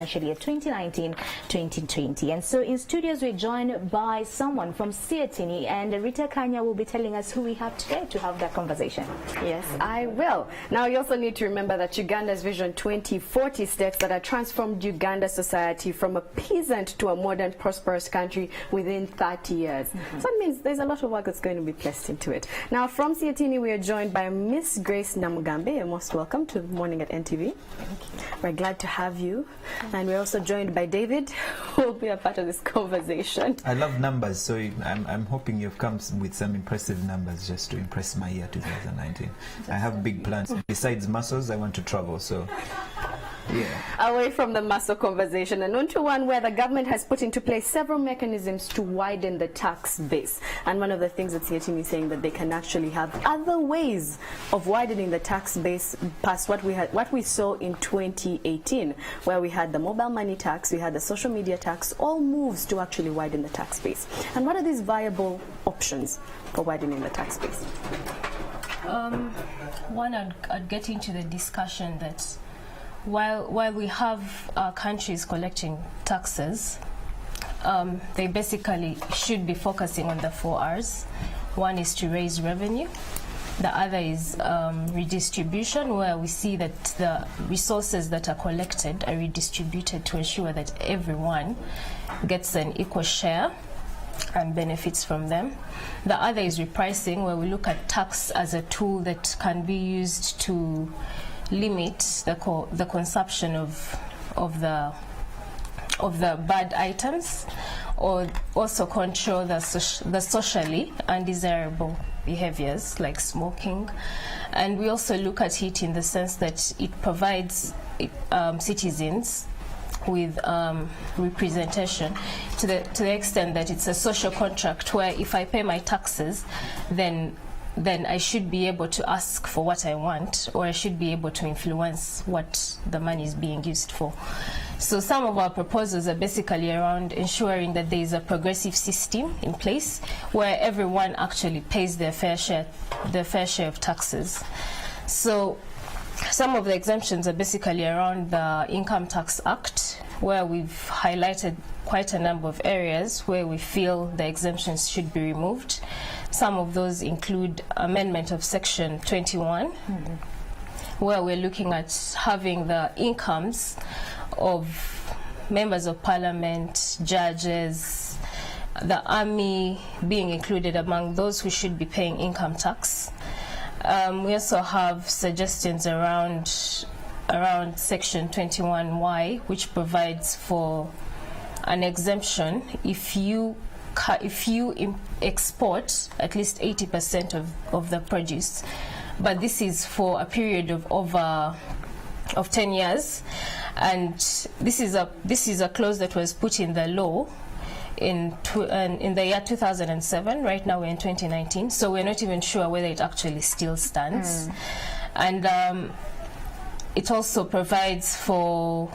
Year 2019-2020. And so in studios we're joined by someone from CSOs, and Rita Kanya will be telling us who we have today to have that conversation. Yes, I will. Now you also need to remember that Uganda's Vision 2040 states that I transformed Uganda society from a peasant to a modern prosperous country within 30 years. So that means there's a lot of work that's going to be placed into it. Now from CSOs we are joined by Miss Grace Namugambe. You're most welcome to Morning at NTV. Thank you. We're glad to have you. And we're also joined by David, who will be a part of this conversation. I love numbers, so I'm hoping you've come with some impressive numbers just to impress my year 2019. I have big plans. Besides muscles, I want to travel, so yeah. Away from the muscle conversation and onto one where the government has put into place several mechanisms to widen the tax base. And one of the things that CSOs is saying that they can actually have other ways of widening the tax base past what we saw in 2018, where we had the mobile money tax, we had the social media tax, all moves to actually widen the tax base. And what are these viable options for widening the tax base? One, I'd get into the discussion that while we have countries collecting taxes, they basically should be focusing on the 4 R's. One is to raise revenue. The other is redistribution, where we see that the resources that are collected are redistributed to ensure that everyone gets an equal share and benefits from them. The other is repricing, where we look at tax as a tool that can be used to limit the consumption of the bad items, or also control the socially undesirable behaviors like smoking. And we also look at it in the sense that it provides citizens with representation to the extent that it's a social contract, where if I pay my taxes, then I should be able to ask for what I want, or I should be able to influence what the money is being used for. So some of our proposals are basically around ensuring that there is a progressive system in place where everyone actually pays their fair share of taxes. So some of the exemptions are basically around the Income Tax Act, where we've highlighted quite a number of areas where we feel the exemptions should be removed. Some of those include amendment of Section 21, where we're looking at having the incomes of members of parliament, judges, the army being included among those who should be paying income tax. We also have suggestions around Section 21Y, which provides for an exemption if you export at least 80% of the produce, but this is for a period of 10 years, and this is a clause that was put in the law in the year 2007. Right now we're in 2019, so we're not even sure whether it actually still stands. And it also provides for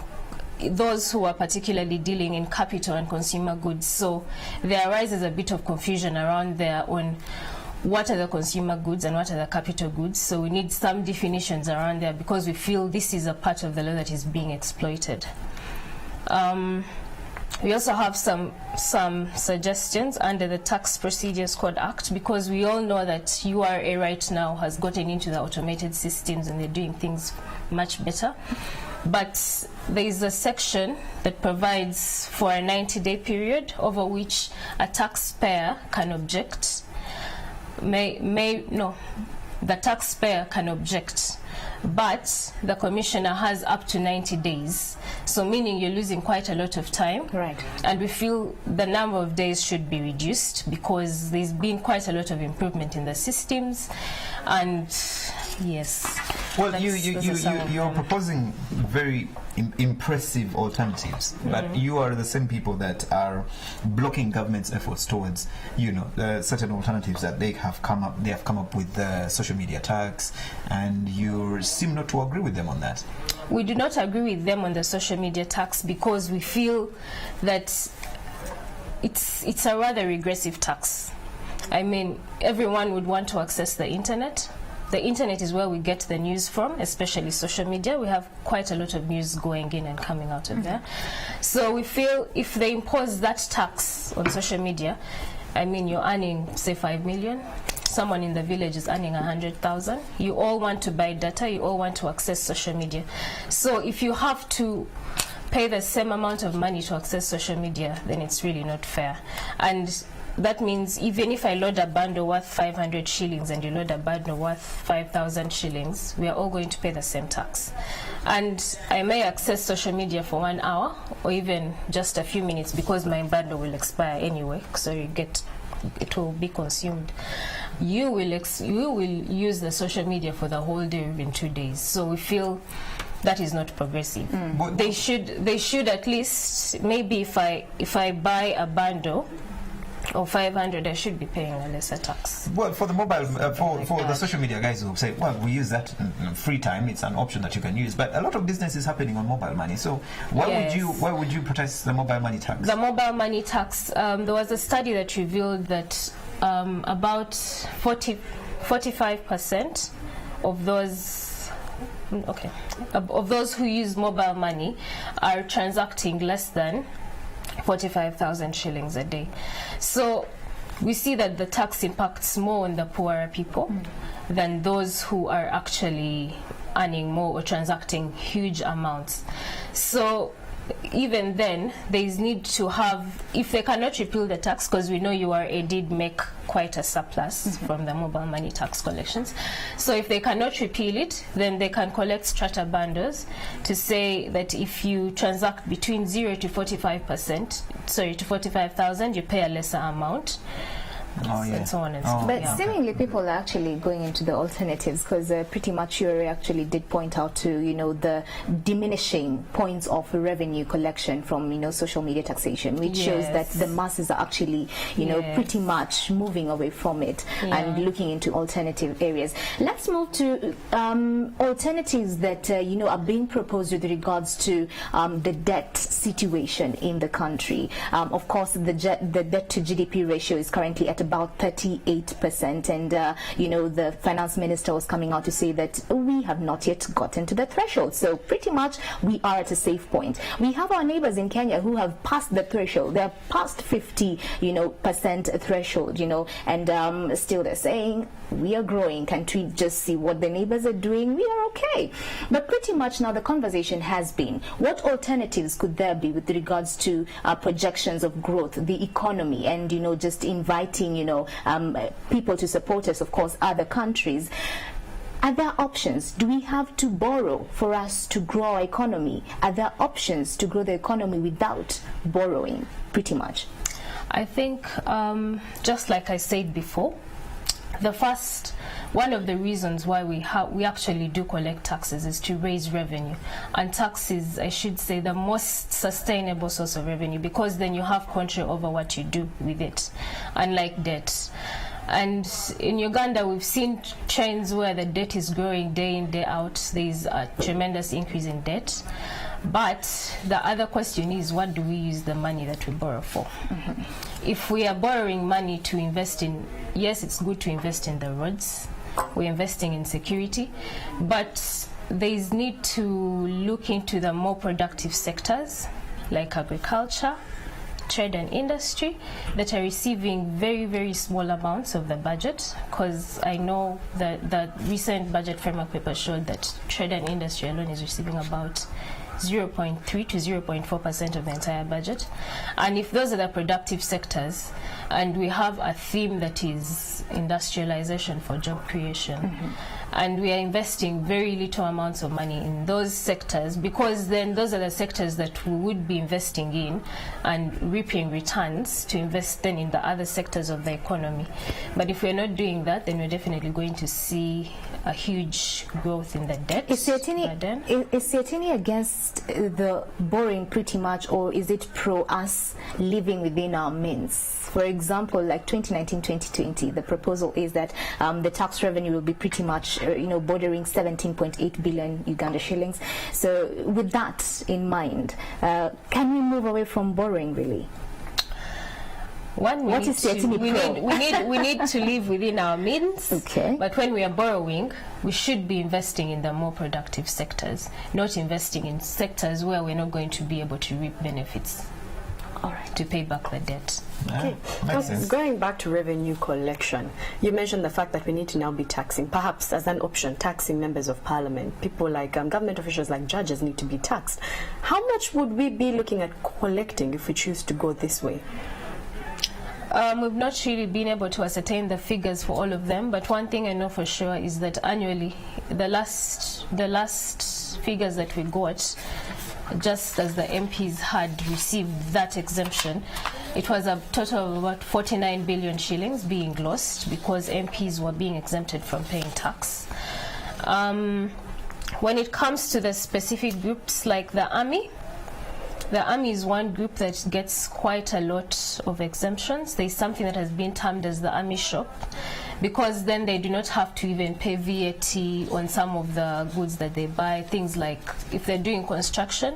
those who are particularly dealing in capital and consumer goods. So there arises a bit of confusion around there on what are the consumer goods and what are the capital goods. So we need some definitions around there, because we feel this is a part of the law that is being exploited. We also have some suggestions under the Tax Procedures Code Act, because we all know that URA right now has gotten into the automated systems and they're doing things much better. But there is a section that provides for a 90-day period over which a taxpayer can object. The taxpayer can object, but the commissioner has up to 90 days. So meaning you're losing quite a lot of time. Right. And we feel the number of days should be reduced, because there's been quite a lot of improvement in the systems. And yes. Well, you're proposing very impressive alternatives, but you are the same people that are blocking government's efforts towards, certain alternatives that they have come up with the social media tax, and you seem not to agree with them on that. We do not agree with them on the social media tax, because we feel that it's a rather regressive tax. I mean, everyone would want to access the internet. the internet is where we get the news from, especially social media. We have quite a lot of news going in and coming out of there. So we feel if they impose that tax on social media, I mean, you're earning, say, 5 million. Someone in the village is earning 100,000. You all want to buy data. You all want to access social media. So if you have to pay the same amount of money to access social media, then it's really not fair. And that means even if I load a bundle worth 500 shillings and you load a bundle worth 5,000 shillings, we are all going to pay the same tax. And I may access social media for 1 hour or even just a few minutes because my bundle will expire anyway, so it will be consumed. You will use the social media for the whole day or even 2 days. So we feel that is not progressive. They should at least, maybe if I buy a bundle or 500, I should be paying a lesser tax. Well, for the mobile, for the social media guys who say, well, we use that in free time, it's an option that you can use. But a lot of business is happening on mobile money. So why would you protest the mobile money tax? The mobile money tax, there was a study that revealed that about 45% of those who use mobile money are transacting less than 45,000 shillings a day. So we see that the tax impacts more on the poorer people than those who are actually earning more or transacting huge amounts. So even then, there is need to have, if they cannot repeal the tax, because we know URA did make quite a surplus from the mobile money tax collections. So if they cannot repeal it, then they can collect strata bundles to say that if you transact between 0 to 45,000, you pay a lesser amount. And so on and so on. But seemingly people are actually going into the alternatives, because pretty much URA actually did point out to the diminishing points of revenue collection from social media taxation, which shows that the masses are actually pretty much moving away from it and looking into alternative areas. Let's move to alternatives that are being proposed with regards to the debt situation in the country. Of course, the debt to GDP ratio is currently at about 38%, and the finance minister was coming out to say that we have not yet gotten to the threshold. So pretty much we are at a safe point. We have our neighbors in Kenya who have passed the threshold. They're past 50% threshold, and still they're saying we are growing. Can't we just see what the neighbors are doing? We are okay. But pretty much now the conversation has been, what alternatives could there be with regards to projections of growth, the economy, and just inviting people to support us, of course, other countries. Are there options? Do we have to borrow for us to grow our economy? Are there options to grow the economy without borrowing, pretty much? I think, just like I said before, one of the reasons why we actually do collect taxes is to raise revenue, and tax is, I should say, the most sustainable source of revenue, because then you have control over what you do with it, unlike debt. And in Uganda, we've seen trends where the debt is growing day in, day out. There's a tremendous increase in debt. But the other question is, what do we use the money that we borrow for? If we are borrowing money to invest in, yes, it's good to invest in the roads. We're investing in security. But there's need to look into the more productive sectors like agriculture, trade and industry, that are receiving very, very small amounts of the budget, because I know that the recent budget framework paper showed that trade and industry alone is receiving about 0.3 to 0.4% of the entire budget. And if those are the productive sectors, and we have a theme that is industrialization for job creation, and we are investing very little amounts of money in those sectors, because then those are the sectors that we would be investing in and reaping returns to invest then in the other sectors of the economy. But if we're not doing that, then we're definitely going to see a huge growth in the debt. Is Siatini against the borrowing pretty much, or is it pro us living within our means? For example, like 2019-2020, the proposal is that the tax revenue will be pretty much, bordering 17.8 billion Uganda shillings. So with that in mind, can we move away from borrowing, really? One, What is the SME Pro? we need to live within our means. Okay. But when we are borrowing, we should be investing in the more productive sectors, not investing in sectors where we're not going to be able to reap benefits. All right. To pay back the debt. Okay. Going back to revenue collection, you mentioned the fact that we need to now be taxing, perhaps as an option, taxing members of parliament. People like government officials, like judges, need to be taxed. How much would we be looking at collecting if we choose to go this way? We've not really been able to ascertain the figures for all of them, but one thing I know for sure is that annually, the last figures that we got, just as the MPs had received that exemption, it was a total of about 49 billion shillings being lost because MPs were being exempted from paying tax. When it comes to the specific groups like the army is one group that gets quite a lot of exemptions. There's something that has been termed as the army shop, because then they do not have to even pay VAT on some of the goods that they buy. Things like if they're doing construction,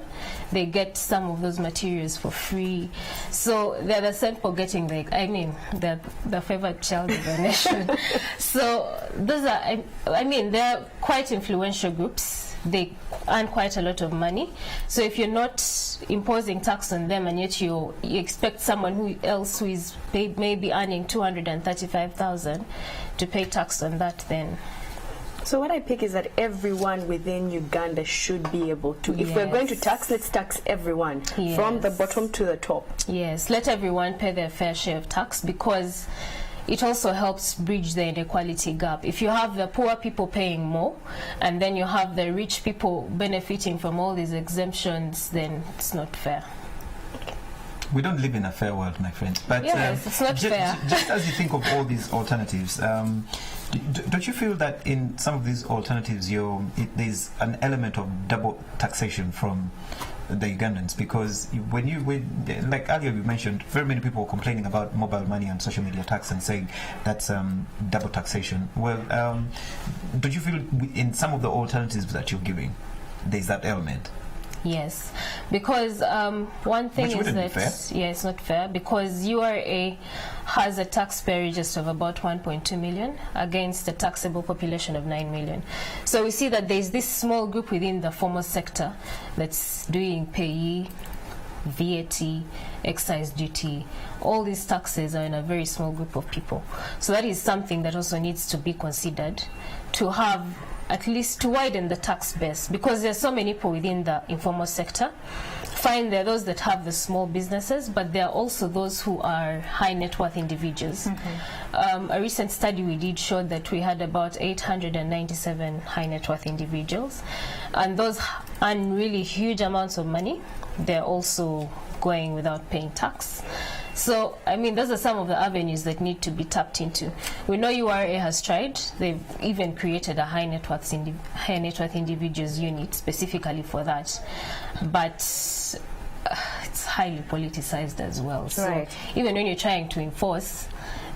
they get some of those materials for free. So they're the same for getting the favored child of the nation. So those are, they're quite influential groups. They earn quite a lot of money. So if you're not imposing tax on them, and yet you expect someone who is maybe earning 235,000 to pay tax on that, then. So what I pick is that everyone within Uganda should be able to. If we're going to tax, let's tax everyone, from the bottom to the top. Yes, let everyone pay their fair share of tax, because it also helps bridge the inequality gap. If you have the poor people paying more, and then you have the rich people benefiting from all these exemptions, then it's not fair. We don't live in a fair world, my friend. But yes, it's not fair. Just as you think of all these alternatives, don't you feel that in some of these alternatives there's an element of double taxation from the Ugandans? Because like earlier we mentioned, very many people were complaining about mobile money and social media tax and saying that's double taxation. Well, don't you feel in some of the alternatives that you're giving, there's that element? Yes, because one thing is that it's not fair, because URA has a taxpayer register of about 1.2 million against a taxable population of 9 million. So we see that there's this small group within the formal sector that's doing payee, VAT, excise duty. All these taxes are in a very small group of people. So that is something that also needs to be considered, to have at least to widen the tax base, because there are so many people within the informal sector. Fine, there are those that have the small businesses, but there are also those who are high net worth individuals. A recent study we did showed that we had about 897 high net worth individuals, and those earn really huge amounts of money. They're also going without paying tax. So, those are some of the avenues that need to be tapped into. We know URA has tried. They've even created a high net worth individuals unit specifically for that. But it's highly politicized as well. So even when you're trying to enforce,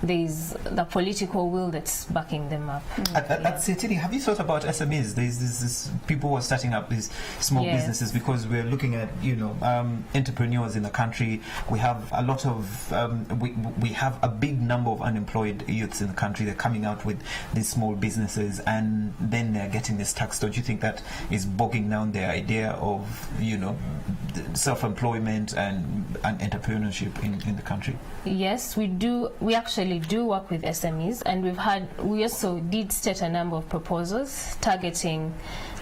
there's the political will that's backing them up. At CTD, have you thought about SMEs? There's this people who are starting up these small businesses, because we're looking at entrepreneurs in the country. We have a lot of we have a big number of unemployed youths in the country. They're coming out with these small businesses, and then they're getting this tax. Don't you think that is bogging down their idea of self-employment and entrepreneurship in the country? Yes, we do. We actually do work with SMEs, and we also did state a number of proposals targeting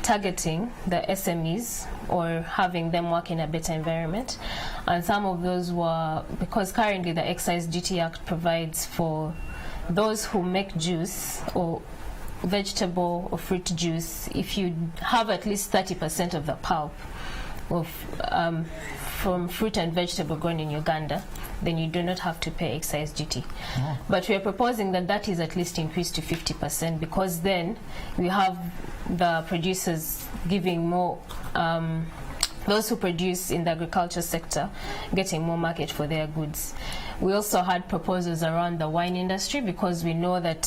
the SMEs, or having them work in a better environment. And some of those were, because currently the Excise Duty Act provides for those who make juice or vegetable or fruit juice, if you have at least 30% of the pulp of from fruit and vegetable grown in Uganda, then you do not have to pay excise duty. But we are proposing that is at least increased to 50%, because then we have the producers giving more, those who produce in the agriculture sector getting more market for their goods. We also had proposals around the wine industry, because we know that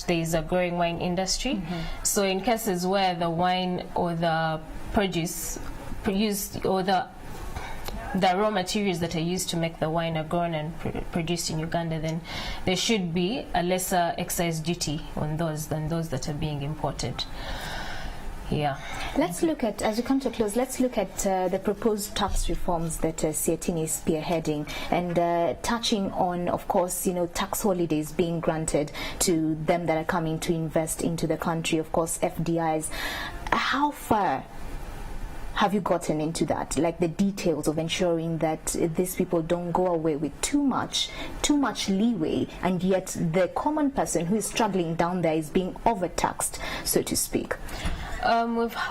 there is a growing wine industry. So in cases where the wine or the produce produced, or the the raw materials that are used to make the wine are grown and produced in Uganda, then there should be a lesser excise duty on those than those that are being imported. Yeah. Let's look at, as we come to a close, let's look at the proposed tax reforms that Siatini is spearheading, and touching on, of course, tax holidays being granted to them that are coming to invest into the country, of course, FDIs. How far have you gotten into that, like the details of ensuring that these people don't go away with too much leeway, and yet the common person who is struggling down there is being overtaxed, so to speak?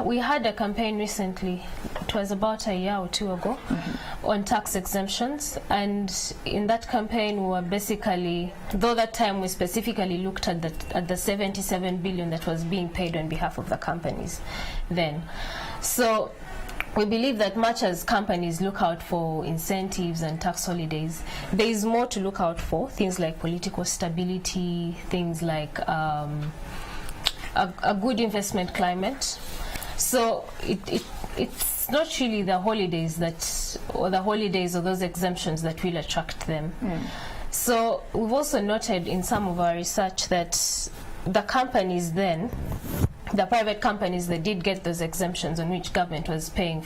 We had a campaign recently, it was about a year or two ago, on tax exemptions, and in that campaign we were basically, though that time we specifically looked at the 77 billion that was being paid on behalf of the companies then. So we believe that much as companies look out for incentives and tax holidays, there is more to look out for, things like political stability, things like a good investment climate. So it's not really the holidays or those exemptions that will attract them. So we've also noted in some of our research that the companies then, the private companies that did get those exemptions on which government was paying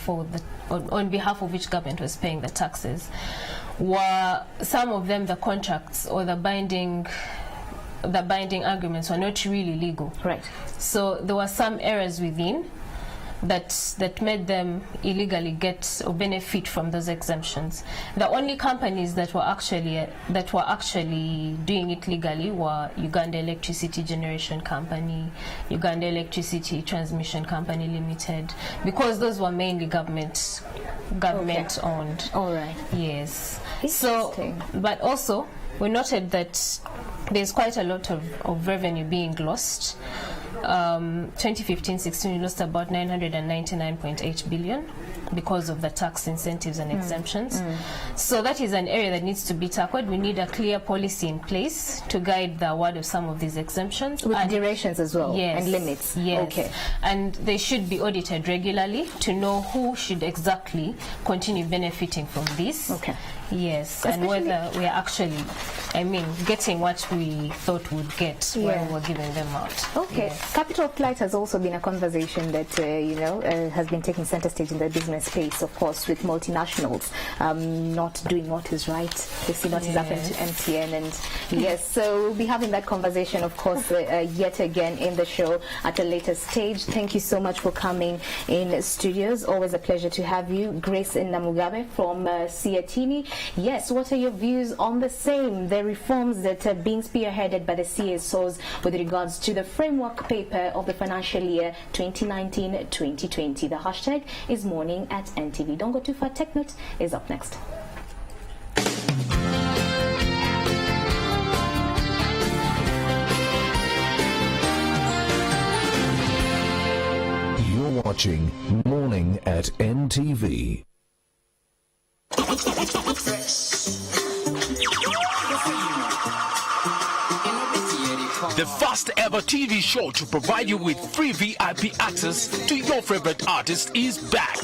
on behalf of which government was paying the taxes, were some of them the contracts or the binding agreements were not really legal. Right. So there were some errors within that made them illegally get or benefit from those exemptions. The only companies that were actually doing it legally were Uganda Electricity Generation Company, Uganda Electricity Transmission Company Limited, because those were mainly government owned. All right. Yes. So, but also we noted that there's quite a lot of revenue being lost. 2015-16 we lost about 999.8 billion because of the tax incentives and exemptions. So that is an area that needs to be tackled. We need a clear policy in place to guide the award of some of these exemptions. With durations as well, yes, and limits. Yes. Okay. And they should be audited regularly to know who should exactly continue benefiting from this. Okay. Yes, especially, and whether we are actually, getting what we thought we'd get when we were giving them out. Okay. Yes. Capital flight has also been a conversation that, has been taking center stage in the business space, of course, with multinationals not doing what is right. They see what has happened to MTN, and yes, so we'll be having that conversation, of course, yet again in the show at a later stage. Thank you so much for coming in studios. Always a pleasure to have you. Grace Namugabe from Siatini. Yes, what are your views on the same, the reforms that are being spearheaded by the CSOs with regards to the framework paper of the financial year 2019-2020? The hashtag is morning at NTV. Don't go too far. TechNote is up next. You're watching Morning at NTV. The first ever TV show to provide you with free VIP access to your favorite artist is back.